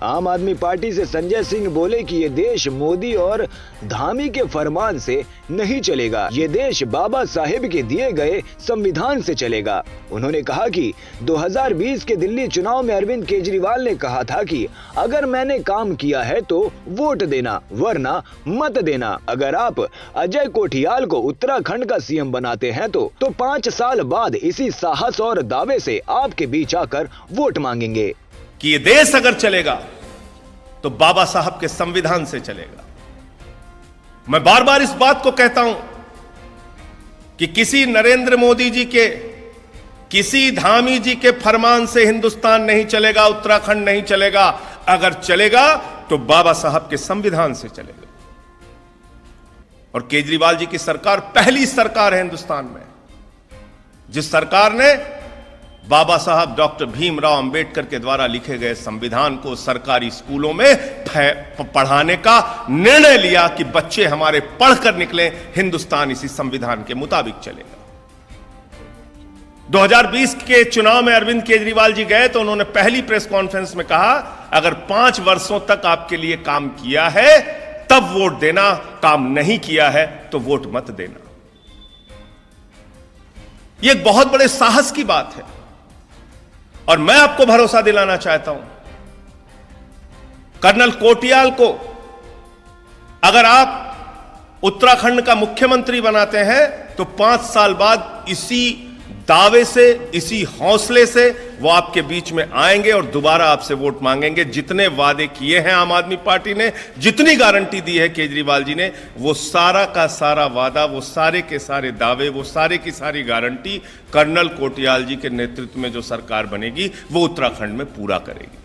आम आदमी पार्टी से संजय सिंह बोले कि ये देश मोदी और धामी के फरमान से नहीं चलेगा, ये देश बाबा साहेब के दिए गए संविधान से चलेगा। उन्होंने कहा कि 2020 के दिल्ली चुनाव में अरविंद केजरीवाल ने कहा था कि अगर मैंने काम किया है तो वोट देना, वरना मत देना। अगर आप अजय कोठियाल को उत्तराखंड का सीएम बनाते हैं तो 5 साल बाद इसी साहस और दावे से आपके बीच आकर वोट मांगेंगे कि ये देश अगर चलेगा तो बाबा साहब के संविधान से चलेगा। मैं बार बार इस बात को कहता हूं कि किसी नरेंद्र मोदी जी के, किसी धामी जी के फरमान से हिंदुस्तान नहीं चलेगा, उत्तराखंड नहीं चलेगा। अगर चलेगा तो बाबा साहब के संविधान से चलेगा। और केजरीवाल जी की सरकार पहली सरकार है हिंदुस्तान में जिस सरकार ने बाबा साहब डॉक्टर भीमराव अंबेडकर के द्वारा लिखे गए संविधान को सरकारी स्कूलों में पढ़ाने का निर्णय लिया कि बच्चे हमारे पढ़कर निकले, हिंदुस्तान इसी संविधान के मुताबिक चलेगा। 2020 के चुनाव में अरविंद केजरीवाल जी गए तो उन्होंने पहली प्रेस कॉन्फ्रेंस में कहा, अगर 5 वर्षों तक आपके लिए काम किया है तब वोट देना, काम नहीं किया है तो वोट मत देना। यह एक बहुत बड़े साहस की बात है और मैं आपको भरोसा दिलाना चाहता हूं, कर्नल कोटियाल को अगर आप उत्तराखंड का मुख्यमंत्री बनाते हैं तो 5 साल बाद इसी दावे से, इसी हौसले से वो आपके बीच में आएंगे और दोबारा आपसे वोट मांगेंगे। जितने वादे किए हैं आम आदमी पार्टी ने, जितनी गारंटी दी है केजरीवाल जी ने, वो सारा का सारा वादा, वो सारे के सारे दावे, वो सारे की सारी गारंटी कर्नल कोटियाल जी के नेतृत्व में जो सरकार बनेगी वो उत्तराखंड में पूरा करेगी।